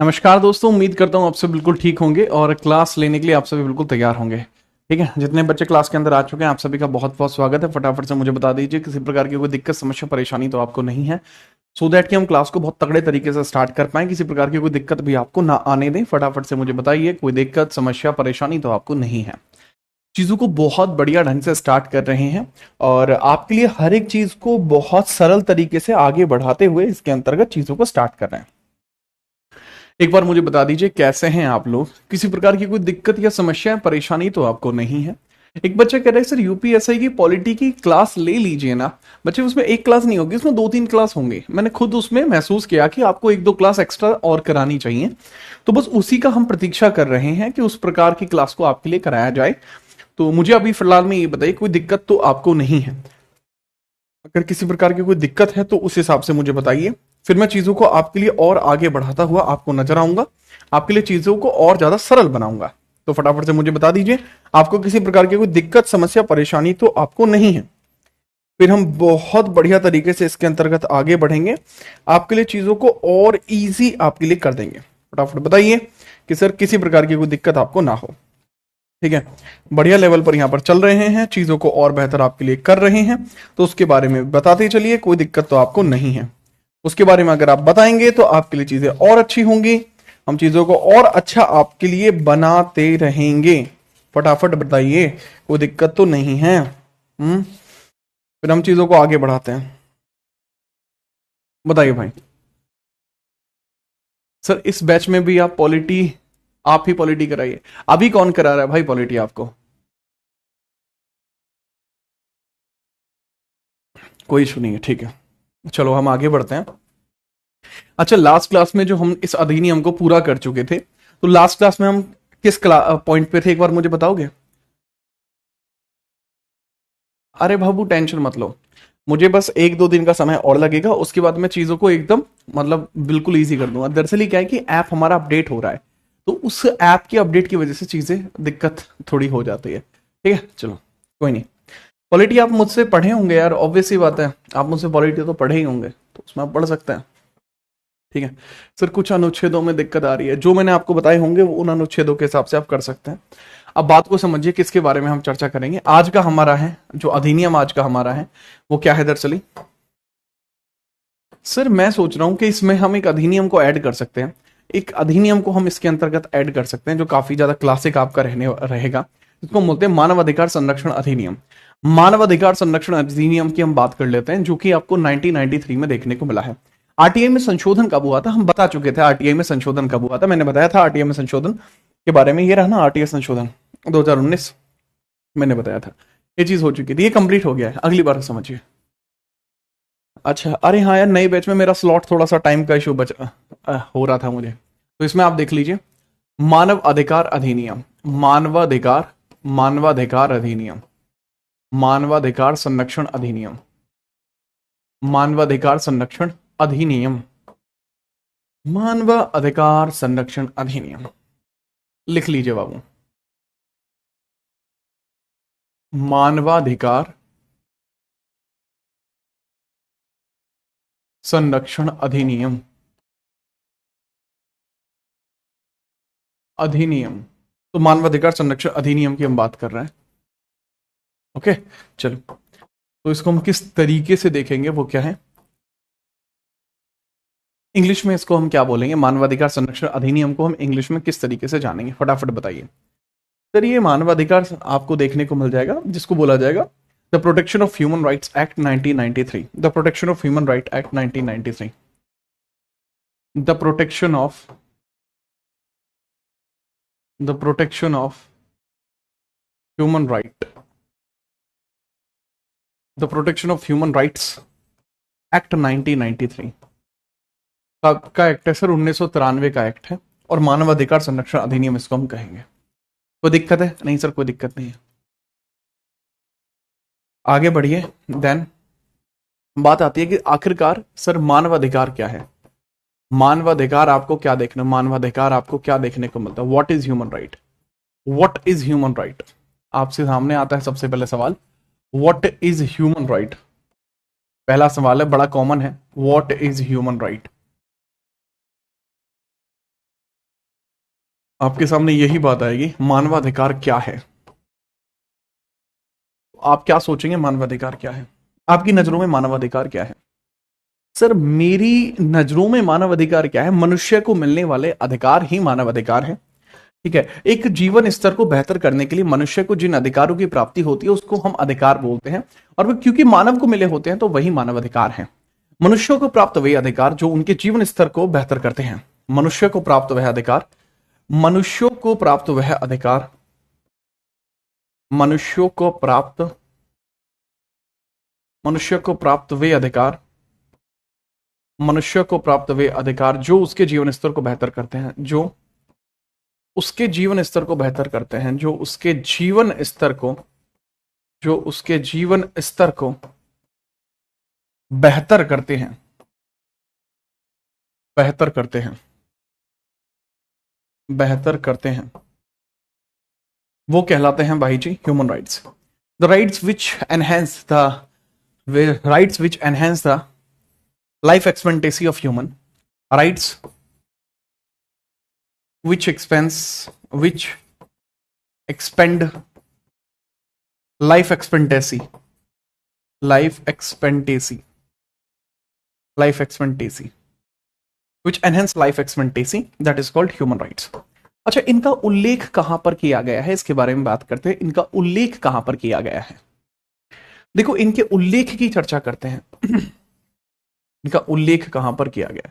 नमस्कार दोस्तों, उम्मीद करता हूँ आप सब बिल्कुल ठीक होंगे और क्लास लेने के लिए आप सभी बिल्कुल तैयार होंगे। ठीक है, जितने बच्चे क्लास के अंदर आ चुके हैं आप सभी का बहुत बहुत स्वागत है। फटाफट से मुझे बता दीजिए किसी प्रकार की कोई दिक्कत समस्या परेशानी तो आपको नहीं है, सो दैट कि हम क्लास को बहुत तगड़े तरीके से स्टार्ट कर पाएं। किसी प्रकार की कोई दिक्कत भी आपको ना आने दें। फटाफट से मुझे बताइए कोई दिक्कत समस्या परेशानी तो आपको नहीं है। चीज़ों को बहुत बढ़िया ढंग से स्टार्ट कर रहे हैं और आपके लिए हर एक चीज़ को बहुत सरल तरीके से आगे बढ़ाते हुए इसके अंतर्गत चीज़ों को स्टार्ट कर रहे हैं। एक बार मुझे बता दीजिए कैसे हैं आप लोग, किसी प्रकार की कोई दिक्कत या समस्या परेशानी तो आपको नहीं है। एक बच्चा कह रहा है सर यूपीएसआई की पॉलिटी की क्लास ले लीजिए ना। बच्चे उसमें एक क्लास नहीं होगी, उसमें 2-3 क्लास होंगे। मैंने खुद उसमें महसूस किया कि आपको 1-2 क्लास एक्स्ट्रा और करानी चाहिए, तो बस उसी का हम प्रतीक्षा कर रहे हैं कि उस प्रकार की क्लास को आपके लिए कराया जाए। तो मुझे अभी फिलहाल में ये बताइए कोई दिक्कत तो आपको नहीं है। अगर किसी प्रकार की कोई दिक्कत है तो उस हिसाब से मुझे बताइए, फिर मैं चीजों को आपके लिए और आगे बढ़ाता हुआ आपको नजर आऊंगा, आपके लिए चीजों को और ज्यादा सरल बनाऊंगा। तो फटाफट से मुझे बता दीजिए आपको किसी प्रकार की कोई दिक्कत समस्या परेशानी तो आपको नहीं है। फिर हम बहुत बढ़िया तरीके से इसके अंतर्गत आगे बढ़ेंगे, आपके लिए चीजों को और इजी आपके लिए कर देंगे। फटाफट बताइए कि सर किसी प्रकार की कोई दिक्कत आपको ना हो। ठीक है, बढ़िया लेवल पर यहाँ पर चल रहे हैं, चीजों को और बेहतर आपके लिए कर रहे हैं, तो उसके बारे में बताते चलिए। कोई दिक्कत तो आपको नहीं है, उसके बारे में अगर आप बताएंगे तो आपके लिए चीजें और अच्छी होंगी, हम चीजों को और अच्छा आपके लिए बनाते रहेंगे। फटाफट बताइए कोई दिक्कत तो नहीं है। फिर हम चीजों को आगे बढ़ाते हैं। बताइए भाई। सर इस बैच में भी आप पॉलिटी, आप ही पॉलिटी कराइए। अभी कौन करा रहा है भाई पॉलिटी आपको? कोई इशू नहीं है, ठीक है। चलो हम आगे बढ़ते हैं। अच्छा, लास्ट क्लास में जो हम इस अधिनियम को पूरा कर चुके थे, तो लास्ट क्लास में हम किस पॉइंट पे थे, एक बार मुझे बताओगे? अरे बाबू टेंशन मत लो, मुझे बस 1-2 दिन का समय और लगेगा, उसके बाद मैं चीजों को एकदम मतलब बिल्कुल इजी कर दूंगा। दरअसल ये क्या है कि ऐप हमारा अपडेट हो रहा है, तो उस ऐप की अपडेट की वजह से चीजें दिक्कत थोड़ी हो जाती है। ठीक है, चलो कोई नहीं। पॉलिटी आप मुझसे पढ़े होंगे यार, ऑब्वियस सी बात है, आप मुझसे पॉलिटी तो पढ़े ही होंगे, तो उसमें आप पढ़ सकते हैं। ठीक है सर, कुछ अनुच्छेदों में दिक्कत आ रही है, जो मैंने आपको बताए होंगे वो उन अनुच्छेदों के हिसाब से आप कर सकते हैं। अब बात को समझिए किसके बारे में हम चर्चा करेंगे। आज का हमारा है जो अधिनियम, आज का हमारा है वो क्या है दरअसली? सर मैं सोच रहा हूं कि इसमें हम एक अधिनियम को ऐड कर सकते हैं। एक अधिनियम को हम इसके अंतर्गत ऐड कर सकते हैं जो काफी ज्यादा क्लासिक आपका रहने रहेगा। इसको हम बोलते हैं मानव अधिकार संरक्षण अधिनियम। मानव अधिकार संरक्षण अधिनियम की हम बात कर लेते हैं, जो कि आपको 1993 में देखने को मिला है। आरटीआई में संशोधन कब हुआ था, हम बता चुके थे आरटीआई में संशोधन कब हुआ था, मैंने बताया था आरटीआई में संशोधन के बारे में। ये रहा ना आरटीआई संशोधन 2019, मैंने बताया था। ये चीज हो चुकी थी, ये कंप्लीट हो गया है, अगली बार समझिए। अच्छा, अरे हाँ यार, नए बैच में मेरा स्लॉट थोड़ा सा टाइम का इशू हो रहा था मुझे, तो इसमें आप देख लीजिए। मानव अधिकार अधिनियम, मानवाधिकार, मानवाधिकार अधिनियम, मानवाधिकार संरक्षण अधिनियम, मानवाधिकार संरक्षण अधिनियम, मानव अधिकार संरक्षण अधिनियम। लिख लीजिए बाबू, मानवाधिकार संरक्षण अधिनियम, अधिनियम। तो मानवाधिकार संरक्षण अधिनियम की हम बात कर रहे हैं। ओके, चलो तो इसको हम किस तरीके से देखेंगे वो क्या है, इंग्लिश में इसको हम क्या बोलेंगे, मानवाधिकार संरक्षण अधिनियम को हम इंग्लिश में किस तरीके से जानेंगे, फटाफट बताइए। सर ये मानवाधिकार आपको देखने को मिल जाएगा जिसको बोला जाएगा the protection of human rights act 1993, the protection of human right act 1993, the protection of, the protection of human right, the protection of human rights act 1993 का एक्ट है सर, 1993 का एक्ट है, और मानवाधिकार संरक्षण अधिनियम इसको हम कहेंगे। कोई दिक्कत है? नहीं सर कोई दिक्कत नहीं है, आगे बढ़िए। देन बात आती है कि आखिरकार सर मानवाधिकार क्या है। मानवाधिकार आपको क्या देखना, मानवाधिकार आपको क्या देखने को मिलता है, what is human right, what is human right. आपसे सामने आता है सबसे पहले सवाल, व्हाट इज ह्यूमन राइट। पहला सवाल है, बड़ा कॉमन है, व्हाट इज ह्यूमन राइट। आपके सामने यही बात आएगी, मानवाधिकार क्या है। आप क्या सोचेंगे मानवाधिकार क्या है? आपकी नजरों में मानवाधिकार क्या है? सर मेरी नजरों में मानवाधिकार क्या है? मनुष्य को मिलने वाले अधिकार ही मानवाधिकार है। ठीक है, एक जीवन स्तर को बेहतर करने के लिए मनुष्य को जिन अधिकारों की प्राप्ति होती है उसको हम अधिकार बोलते हैं, और वो क्योंकि मानव को मिले होते हैं तो वही मानवाधिकार है। मनुष्यों को प्राप्त वही अधिकार जो उनके जीवन स्तर को बेहतर करते हैं। मनुष्य को प्राप्त वह अधिकार, मनुष्यों को प्राप्त वह अधिकार, मनुष्यों को प्राप्त, मनुष्य को प्राप्त वे अधिकार, मनुष्य को प्राप्त वे अधिकार जो उसके जीवन स्तर को बेहतर करते हैं, जो उसके जीवन स्तर को बेहतर करते हैं, जो उसके जीवन स्तर को, जो उसके जीवन स्तर को बेहतर करते हैं, बेहतर करते हैं, बेहतर करते हैं, वो कहलाते हैं भाई जी human rights. The rights which enhance the rights which enhance the life expectancy of human, rights which expend life expectancy, life expectancy, life expectancy which enhance life expectancy, that is called human rights। अच्छा, इनका उल्लेख कहां पर किया गया है, इसके बारे में बात करते हैं। इनका उल्लेख कहां पर किया गया है? देखो, इनके उल्लेख की चर्चा करते हैं। इनका उल्लेख कहां पर किया गया,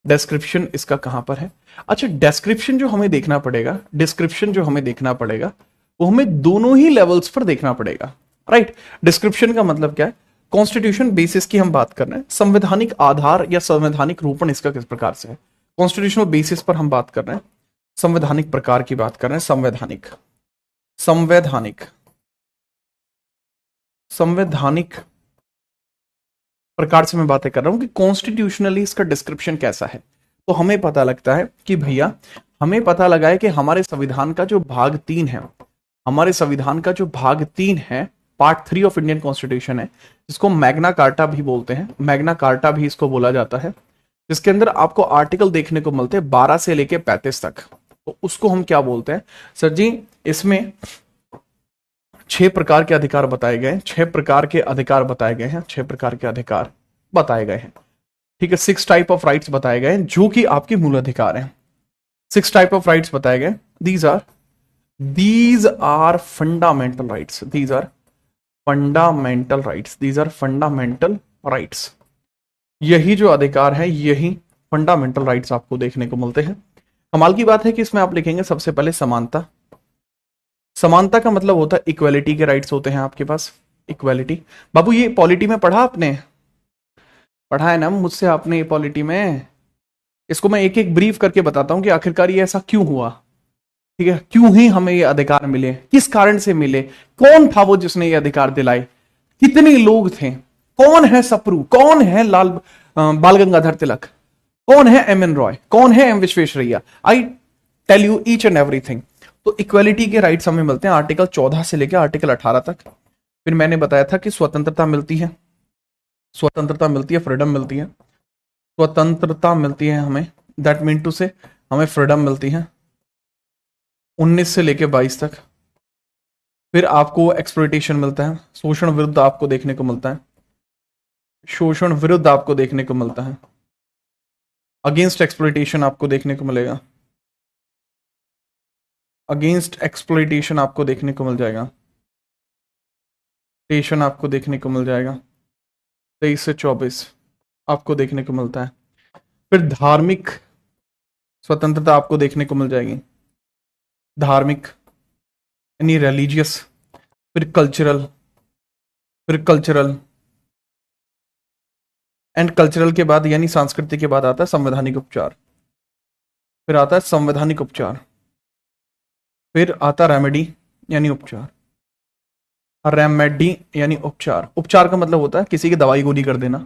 डिस्क्रिप्शन इसका कहां पर है? अच्छा, डिस्क्रिप्शन जो हमें देखना पड़ेगा, डिस्क्रिप्शन जो हमें देखना पड़ेगा वो हमें दोनों ही लेवल्स पर देखना पड़ेगा, राइट। डिस्क्रिप्शन का मतलब क्या है? कॉन्स्टिट्यूशन बेसिस की हम बात कर रहे हैं, संवैधानिक आधार या संवैधानिक रूपण इसका किस प्रकार से है, कॉन्स्टिट्यूशनल बेसिस पर हम बात कर रहे हैं, संवैधानिक प्रकार की बात कर रहे हैं, संवैधानिक, संवैधानिक, संवैधानिक प्रकार से मैं बातें कर रहा हूं कि कॉन्स्टिट्यूशनली इसका डिस्क्रिप्शन कैसा है। तो हमें पता लगता है कि भैया, हमें पता लगा है कि हमारे संविधान का जो भाग 3 है, हमारे संविधान का जो भाग 3 है, पार्ट 3 ऑफ इंडियन कॉन्स्टिट्यूशन है, जिसको मैग्ना कार्टा भी बोलते हैं, मैग्ना कार्टा भी इसको बोला जाता है, जिसके अंदर आपको आर्टिकल देखने को मिलते हैं 12 से लेके 35 तक। तो उसको हम क्या बोलते हैं? सर जी, इसमें 6 प्रकार के अधिकार बताए गए, 6 प्रकार के अधिकार बताए गए हैं, 6 प्रकार के अधिकार बताए गए हैं। ठीक है, 6 टाइप ऑफ राइट्स बताए गए हैं जो कि आपके मूल अधिकार हैं। 6 टाइप ऑफ राइट्स बताए गए। These are fundamental rights, these are fundamental rights, these are fundamental rights. यही जो अधिकार है, यही फंडामेंटल राइट्स आपको देखने को मिलते हैं। कमाल की बात है कि इसमें आप लिखेंगे सबसे पहले समानता। समानता का मतलब होता है इक्वालिटी के राइट्स होते हैं आपके पास, इक्वालिटी। बाबू, ये पॉलिटी में पढ़ा आपने? पढ़ा है ना मुझसे आपने ये पॉलिटी में? इसको मैं एक एक ब्रीफ करके बताता हूं कि आखिरकार ये ऐसा क्यों हुआ। ठीक है, क्यों ही हमें ये अधिकार मिले, किस कारण से मिले, कौन था वो जिसने ये अधिकार दिलाए, कितने लोग थे, कौन है सप्रू, कौन है बाल गंगाधर तिलक, कौन है एम.एन. रॉय, कौन है M Visvesvaraya. I tell you each and everything. तो इक्वालिटी के राइट्स हमें मिलते हैं आर्टिकल 14 से लेकर आर्टिकल 18 तक। फिर मैंने बताया था कि स्वतंत्रता मिलती है, स्वतंत्रता मिलती है, फ्रीडम मिलती है, स्वतंत्रता मिलती है हमें, दैट मीन टू से हमें फ्रीडम मिलती है 19 से लेकर 22 तक। फिर आपको एक्सप्लॉयटेशन मिलता है, शोषण विरुद्ध आपको देखने को मिलता है, शोषण विरुद्ध आपको देखने को मिलता है, अगेंस्ट एक्सप्लॉयटेशन आपको देखने को मिलेगा, अगेंस्ट एक्सप्लॉयटेशन आपको देखने को मिल जाएगा, टेशन आपको देखने को मिल जाएगा, 23 से 24 आपको देखने को मिलता है। फिर धार्मिक स्वतंत्रता आपको देखने को मिल जाएगी, धार्मिक यानी रिलीजियस। फिर कल्चरल, फिर कल्चरल एंड कल्चरल के बाद यानी सांस्कृतिक के बाद आता है संवैधानिक उपचार, फिर आता है संवैधानिक उपचार, फिर आता रेमेडी यानी उपचार, रेमेडी यानी उपचार। उपचार का मतलब होता है किसी की दवाई गोली कर देना।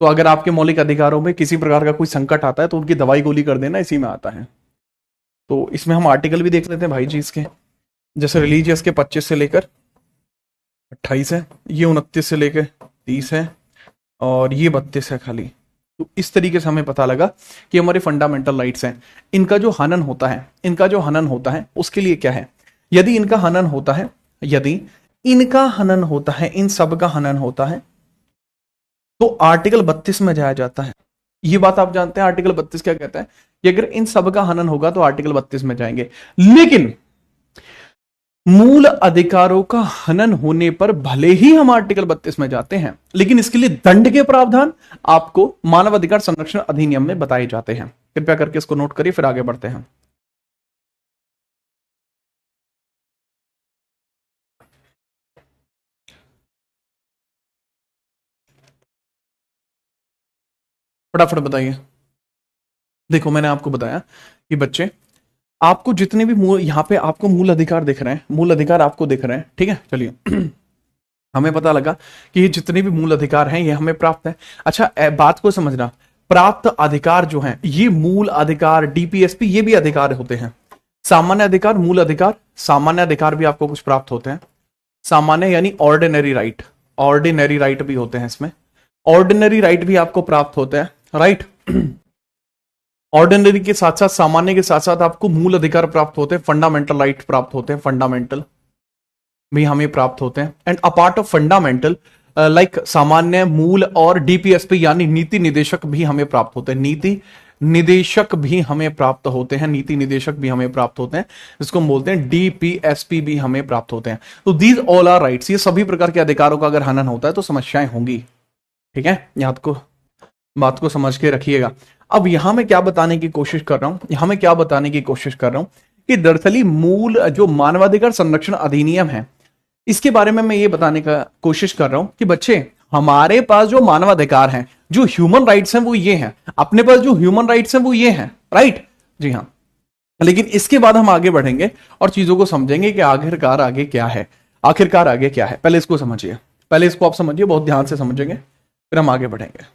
तो अगर आपके मौलिक अधिकारों में किसी प्रकार का कोई संकट आता है तो उनकी दवाई गोली कर देना इसी में आता है। तो इसमें हम आर्टिकल भी देख लेते हैं भाई जी इसके, जैसे रिलीजियस के 25 से लेकर 28 है, ये 29 से लेकर 30 है, और ये 32 है खाली। तो इस तरीके से हमें पता लगा कि हमारे फंडामेंटल राइट्स हैं, इनका जो हनन होता है, इनका जो हनन होता है उसके लिए क्या है, यदि इनका हनन होता है, यदि इनका हनन होता है, इन सब का हनन होता है, तो आर्टिकल 32 में जाया जाता है। ये बात आप जानते हैं आर्टिकल 32 क्या कहता है कि अगर इन सब का हनन होगा तो आर्टिकल 32 में जाएंगे। लेकिन मूल अधिकारों का हनन होने पर भले ही हम आर्टिकल 32 में जाते हैं, लेकिन इसके लिए दंड के प्रावधान आपको मानव अधिकार संरक्षण अधिनियम में बताए जाते हैं। कृपया करके इसको नोट करिए, फिर आगे बढ़ते हैं। फटाफट बताइए। देखो मैंने आपको बताया कि बच्चे, आपको जितने भी मूल, यहां पे आपको मूल अधिकार दिख रहे हैं, मूल अधिकार आपको दिख रहे हैं, ठीक है। चलिए हमें पता लगा कि ये जितने भी मूल अधिकार हैं ये हमें प्राप्त है। अच्छा बात को समझना, प्राप्त अधिकार जो हैं ये मूल अधिकार, डीपीएसपी, ये भी अधिकार होते हैं। सामान्य अधिकार, मूल अधिकार, सामान्य अधिकार भी आपको कुछ प्राप्त होते हैं। सामान्य यानी ऑर्डिनरी राइट, ऑर्डिनरी राइट भी होते हैं इसमें, ऑर्डिनरी राइट भी आपको प्राप्त होते हैं, राइट। ऑर्डिनरी के साथ साथ, सामान्य के साथ साथ आपको मूल अधिकार प्राप्त होते हैं, फंडामेंटल राइट प्राप्त होते हैं, फंडामेंटल भी हमें प्राप्त होते हैं। And apart of fundamental, like सामान्य, मूल और डीपीएसपी यानी नीति निदेशक भी हमें प्राप्त होते हैं, नीति निदेशक भी हमें प्राप्त होते हैं, नीति निदेशक भी हमें प्राप्त होते हैं, जिसको हम बोलते हैं डीपीएसपी भी हमें प्राप्त होते हैं। तो दीज ऑल आर राइट्स, ये सभी प्रकार के अधिकारों का अगर हनन होता है तो समस्याएं होंगी, ठीक है। याद को, बात को समझ के रखिएगा। अब यहां मैं क्या बताने की कोशिश कर रहा हूं, यहां मैं क्या बताने की कोशिश कर रहा हूं कि दरअसल मूल जो मानवाधिकार संरक्षण अधिनियम है, इसके बारे में मैं ये बताने का कोशिश कर रहा हूं कि बच्चे, हमारे पास जो मानवाधिकार हैं, जो ह्यूमन राइट्स हैं वो ये हैं, अपने पास जो ह्यूमन राइट्स हैं वो ये हैं, राइट जी हाँ। लेकिन इसके बाद हम आगे बढ़ेंगे और चीजों को समझेंगे कि आखिरकार आगे क्या है, आखिरकार आगे क्या है। पहले इसको समझिए, पहले इसको आप समझिए, बहुत ध्यान से समझेंगे, फिर हम आगे बढ़ेंगे।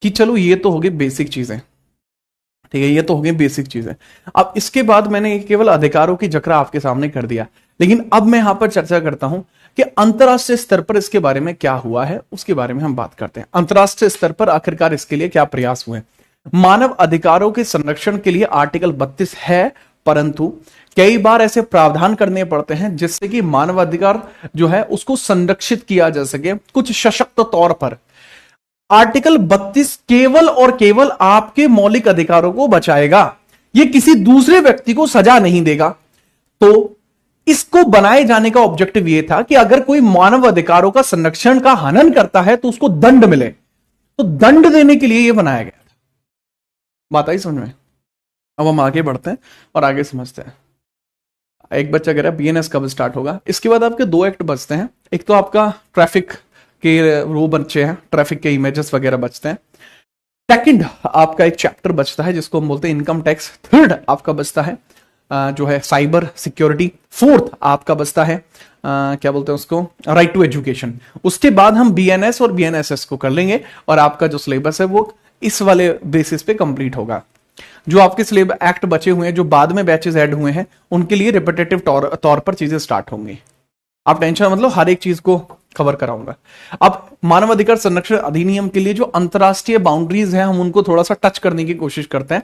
कि चलो ये तो हो गई बेसिक चीजें, ठीक है, ये तो हो गई बेसिक चीजें। अब इसके बाद मैंने केवल अधिकारों की जकरा आपके सामने कर दिया, लेकिन अब मैं यहां पर चर्चा करता हूं कि अंतरराष्ट्रीय स्तर पर इसके बारे में क्या हुआ है, उसके बारे में हम बात करते हैं। अंतरराष्ट्रीय स्तर पर आखिरकार इसके लिए क्या प्रयास हुए। मानव अधिकारों के संरक्षण के लिए आर्टिकल 32 है, परंतु कई बार ऐसे प्रावधान करने पड़ते हैं जिससे कि मानवाधिकार जो है उसको संरक्षित किया जा सके कुछ सशक्त तौर पर। आर्टिकल 32 केवल और केवल आपके मौलिक अधिकारों को बचाएगा, यह किसी दूसरे व्यक्ति को सजा नहीं देगा। तो इसको बनाए जाने का ऑब्जेक्टिव यह था कि अगर कोई मानव अधिकारों का संरक्षण का हनन करता है तो उसको दंड मिले, तो दंड देने के लिए यह बनाया गया था। बात आई समझ में। अब हम आगे बढ़ते हैं और आगे समझते हैं। एक बच्चा कह रहा है बीएनएस कब स्टार्ट होगा। इसके बाद आपके दो एक्ट बचते हैं, एक तो आपका ट्रैफिक के वो बच्चे हैं, ट्रैफिक के इमेजेस वगैरह बचते हैं। सेकंड आपका एक चैप्टर बचता है जिसको हम बोलते हैं इनकम टैक्स। थर्ड आपका बचता है जो है साइबर सिक्योरिटी। फोर्थ आपका बचता है क्या बोलते हैं उसको, राइट टू एजुकेशन। उसके बाद हम बीएनएस और बीएनएसएस को कर लेंगे और आपका जो सिलेबस है वो इस वाले बेसिस पे कंप्लीट होगा। जो आपके सिलेबस एक्ट बचे हुए हैं, जो बाद में बैचेस ऐड हुए हैं, उनके लिए रिपीटेटिव तौर पर चीजें स्टार्ट होंगी। आप टेंशन मतलब हर एक चीज को कवर कराऊंगा। अब मानवाधिकार संरक्षण अधिनियम के लिए जो अंतरराष्ट्रीय बाउंड्रीज हैं, हम उनको थोड़ा सा टच करने की कोशिश करते हैं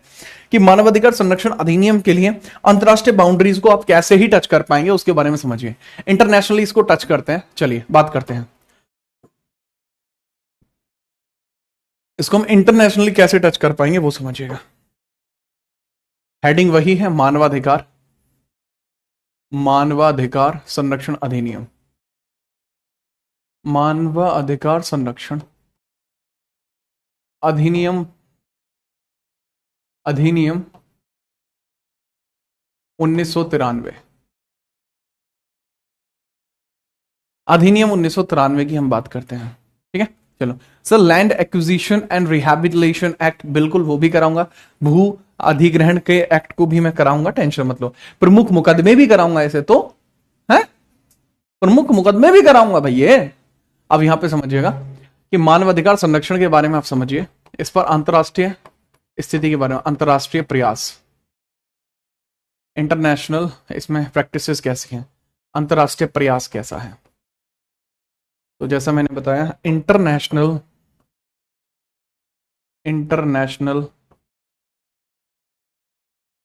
कि मानवाधिकार संरक्षण अधिनियम के लिए अंतरराष्ट्रीय बाउंड्रीज को आप कैसे ही टच कर पाएंगे उसके बारे में समझिए। इंटरनेशनली इसको टच करते हैं, चलिए बात करते हैं। इसको हम इंटरनेशनली कैसे टच कर पाएंगे वो समझिएगा। हेडिंग वही है, मानवाधिकार, मानवाधिकार संरक्षण अधिनियम, मानवाधिकार संरक्षण अधिनियम, अधिनियम 1993, अधिनियम 1993 की हम बात करते हैं, ठीक है। चलो sir, land acquisition and rehabilitation act, बिल्कुल वो भी कराऊंगा। भू अधिग्रहण के एक्ट को भी मैं कराऊंगा, टेंशन मत लो। प्रमुख मुकदमे भी कराऊंगा, ऐसे तो है, प्रमुख मुकदमे भी कराऊंगा भैया। अब यहां पे समझिएगा कि मानवाधिकार संरक्षण के बारे में आप समझिए, इस पर अंतरराष्ट्रीय स्थिति के बारे में, अंतरराष्ट्रीय प्रयास, इंटरनेशनल इसमें प्रैक्टिसेस कैसी हैं, अंतरराष्ट्रीय प्रयास कैसा है। तो जैसा मैंने बताया, इंटरनेशनल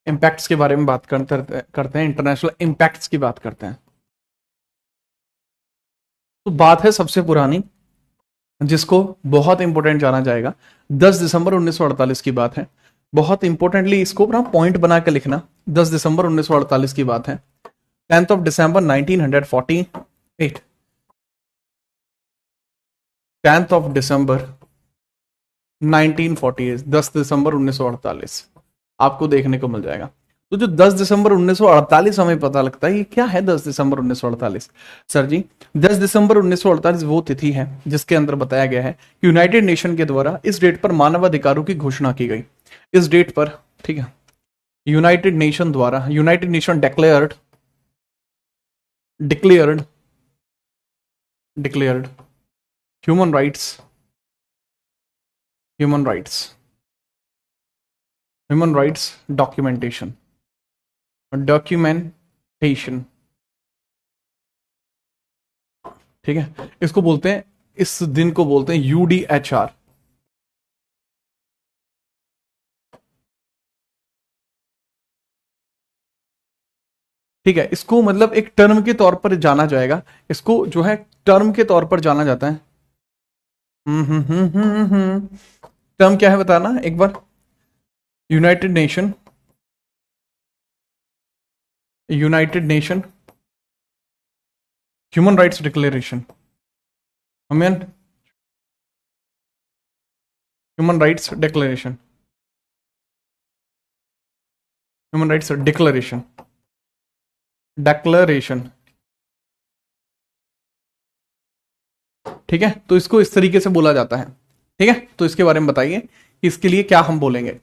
इम्पैक्ट्स के बारे में बात करते हैं, इंटरनेशनल इम्पैक्ट्स की बात करते हैं। तो बात है सबसे पुरानी, जिसको बहुत इंपॉर्टेंट जाना जाएगा, 10 दिसंबर 1948 की बात है। बहुत इंपॉर्टेंटली इसको ना पॉइंट बना के लिखना, 10 दिसंबर 1948 की बात है। 10th of December 1948, 10th of December 1948, 10 दिसंबर 1948 आपको देखने को मिल जाएगा। तो जो 10 दिसंबर 1948 हमें पता लगता है, ये क्या है 10 दिसंबर 1948? सर जी, 10 दिसंबर 1948 वो तिथि है जिसके अंदर बताया गया है कि यूनाइटेड नेशन के द्वारा इस डेट पर मानवाधिकारों की घोषणा की गई। इस डेट पर, ठीक है, यूनाइटेड नेशन द्वारा, United nation declared declared declared human rights human rights human rights documentation, ठीक है। इसको बोलते हैं, इस दिन को बोलते हैं यूडीएचआर। ठीक है, इसको मतलब एक टर्म के तौर पर जाना जाएगा, इसको जो है टर्म के तौर पर जाना जाता है। टर्म क्या है बताना एक बार? United Nation human rights declaration, human rights declaration, human rights declaration, declaration, ठीक है। तो इसको इस तरीके से बोला जाता है, ठीक है। तो इसके बारे में बताइए कि इसके लिए क्या हम बोलेंगे।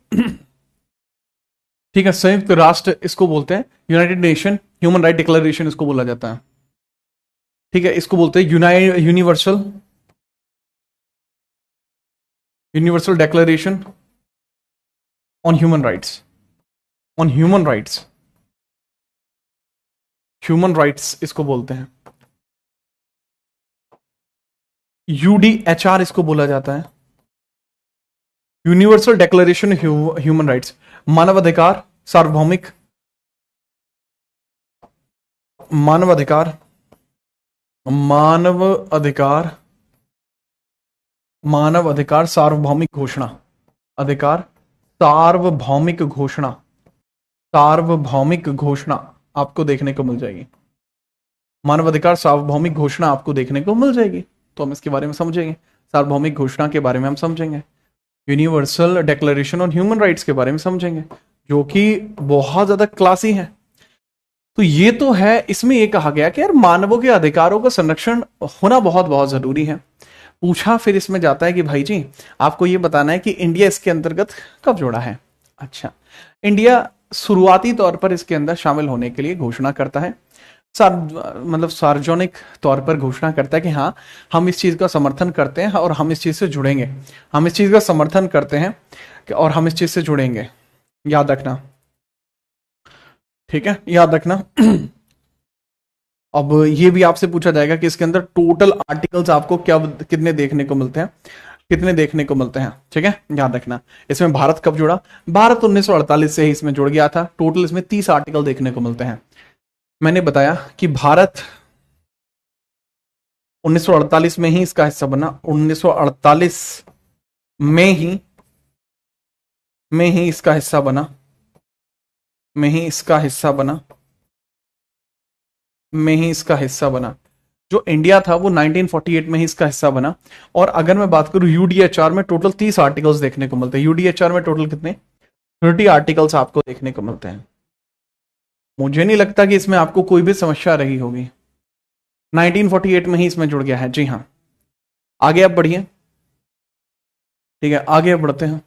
ठीक है, संयुक्त राष्ट्र इसको बोलते हैं, United Nation human right declaration इसको बोला जाता है, ठीक है। इसको बोलते हैं universal universal declaration on human rights, on human rights, human rights इसको बोलते हैं। यूडीएचआर इसको बोला जाता है, यूनिवर्सल डिक्लेरेशन ह्यूमन राइट्स, मानवाधिकार, सार्वभौमिक मानवाधिकार, मानव अधिकार, मानव अधिकार सार्वभौमिक घोषणा, अधिकार सार्वभौमिक घोषणा, सार्वभौमिक घोषणा आपको देखने को मिल जाएगी। मानवाधिकार सार्वभौमिक घोषणा आपको देखने को मिल जाएगी, तो हम इसके बारे में समझेंगे, सार्वभौमिक घोषणा के बारे में हम समझेंगे, universal declaration on human rights के बारे में समझेंगे, जो कि बहुत ज्यादा क्लासी है। तो ये तो है, इसमें ये कहा गया कि यार मानवों के अधिकारों का संरक्षण होना बहुत बहुत जरूरी है। पूछा फिर इसमें जाता है कि भाई जी आपको ये बताना है कि इंडिया इसके अंतर्गत कब जोड़ा है। अच्छा, इंडिया शुरुआती तौर पर इसके अंदर शामिल होने के लिए घोषणा करता है, मतलब सार्वजनिक तौर पर घोषणा करता है कि हाँ हम इस चीज का समर्थन करते हैं और हम इस चीज से जुड़ेंगे, हम इस चीज का समर्थन करते हैं और हम इस चीज से जुड़ेंगे। याद रखना, ठीक है, याद रखना। अब ये भी आपसे पूछा जाएगा कि इसके अंदर टोटल आर्टिकल्स आपको क्या कितने देखने को मिलते हैं, कितने देखने को मिलते हैं, ठीक है, याद रखना। इसमें भारत कब जुड़ा? भारत 1948 से ही इसमें जुड़ गया था। टोटल इसमें 30 आर्टिकल देखने को मिलते हैं। मैंने बताया कि भारत 1948 में ही इसका हिस्सा बना, 1948 में ही इसका हिस्सा बना, में ही इसका हिस्सा बना। जो इंडिया था वो 1948 में ही इसका हिस्सा बना। और अगर मैं बात करूं यूडीएचआर में टोटल 30 आर्टिकल्स देखने को मिलते हैं। यूडीएचआर में टोटल कितने? 30 आर्टिकल्स आपको देखने को मिलते हैं। मुझे नहीं लगता कि इसमें आपको कोई भी समस्या रही होगी। 1948 में ही इसमें जुड़ गया है, जी हाँ। आगे आप बढ़िए, ठीक है, आगे बढ़ते हैं।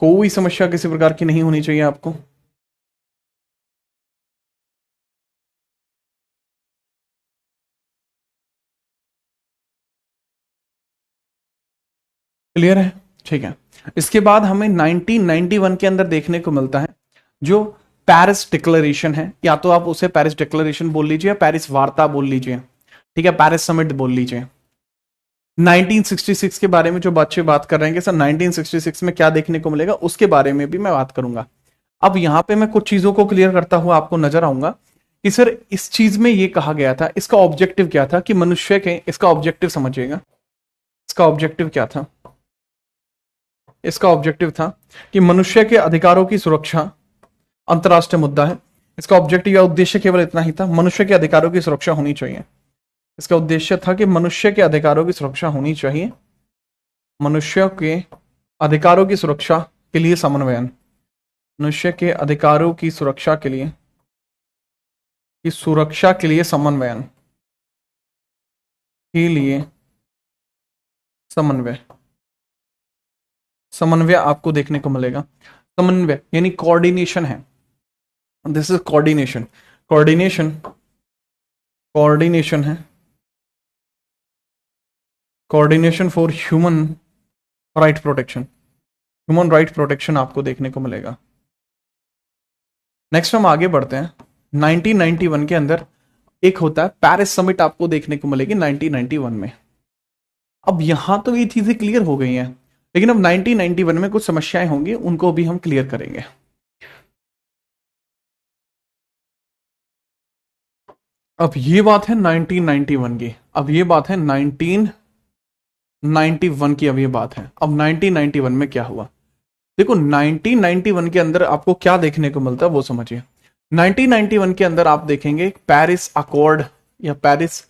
कोई समस्या किसी प्रकार की नहीं होनी चाहिए आपको। क्लियर है, ठीक है। इसके बाद हमें 1991 के अंदर देखने को मिलता है जो पेरिस डिक्लेरेशन है, या तो आप उसे पेरिस डिक्लेरेशन बोल लीजिए, पेरिस वार्ता बोल लीजिए, ठीक है, पेरिस समिट बोल लीजिए। 1966 के बारे में जो बच्चे बात कर रहे हैं कि सर 1966 में क्या देखने को मिलेगा, उसके बारे में भी मैं बात करूंगा। अब यहां पे मैं कुछ चीजों को क्लियर करता हुआ आपको नजर आऊंगा कि सर इस चीज में ये कहा गया था, इसका ऑब्जेक्टिव क्या था कि मनुष्य के, इसका ऑब्जेक्टिव समझिएगा, इसका ऑब्जेक्टिव क्या था, इसका ऑब्जेक्टिव था कि मनुष्य के अधिकारों की सुरक्षा अंतरराष्ट्रीय मुद्दा है। इसका ऑब्जेक्टिव या उद्देश्य केवल इतना ही था, मनुष्य के अधिकारों की सुरक्षा होनी चाहिए। इसका उद्देश्य था कि मनुष्य के अधिकारों की सुरक्षा होनी चाहिए, मनुष्य के अधिकारों की सुरक्षा के लिए समन्वयन, मनुष्य के अधिकारों की सुरक्षा के लिए, समन्वयन के लिए समन्वय, समन्वय आपको देखने को मिलेगा। समन्वय यानी कोऑर्डिनेशन है, दिस इज कोऑर्डिनेशन, कोऑर्डिनेशन है, coordination for human right protection, human right protection आपको देखने को मिलेगा। नेक्स्ट हम आगे बढ़ते हैं। 1991 के अंदर एक होता है पेरिस समिट, आपको देखने को मिलेगी 1991 में। अब यहां तो ये चीजें क्लियर हो गई हैं, लेकिन अब 1991 में कुछ समस्याएं होंगी, उनको भी हम क्लियर करेंगे। अब ये बात है 1991 की, अब ये बात है 1991 की, अब ये बात है अब 1991 में क्या हुआ। देखो 1991 के अंदर आपको क्या देखने को मिलता है वो समझिए। 1991 के अंदर आप देखेंगे पेरिस अकॉर्ड या पेरिस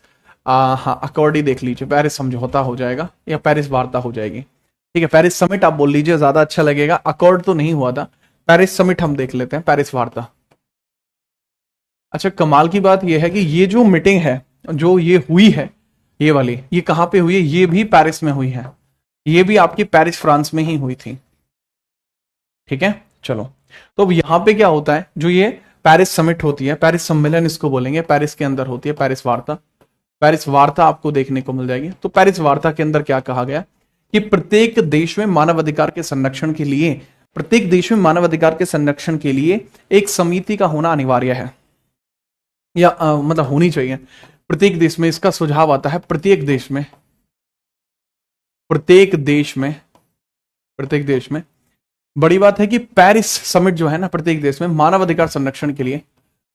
अकॉर्ड ही देख लीजिए, पेरिस समझौता हो जाएगा या पेरिस वार्ता हो जाएगी, ठीक है। पेरिस समिट आप बोल लीजिए, ज्यादा अच्छा लगेगा, अकॉर्ड तो नहीं हुआ था, पेरिस समिट हम देख लेते हैं, पेरिस वार्ता। अच्छा कमाल की बात यह है कि ये जो मीटिंग है, जो ये हुई है, ये वाली, ये कहां पे हुई है, ये भी पेरिस में हुई है, ये भी आपकी पेरिस फ्रांस में ही हुई थी, ठीक है। चलो तो अब यहां पे क्या होता है, जो ये पेरिस समिट होती है, पेरिस सम्मेलन इसको बोलेंगे, पेरिस के अंदर होती है पेरिस वार्ता, पेरिस वार्ता आपको देखने को मिल जाएगी। तो पेरिस वार्ता के अंदर क्या कहा गया कि प्रत्येक देश में मानवाधिकार के संरक्षण के लिए, प्रत्येक देश में मानवाधिकार के संरक्षण के लिए एक समिति का होना अनिवार्य है, या मतलब होनी चाहिए प्रत्येक देश में। इसका सुझाव आता है प्रत्येक देश में, प्रत्येक देश में, प्रत्येक देश में। बड़ी बात है कि पेरिस समिट जो है ना, प्रत्येक देश में मानवाधिकार संरक्षण के लिए,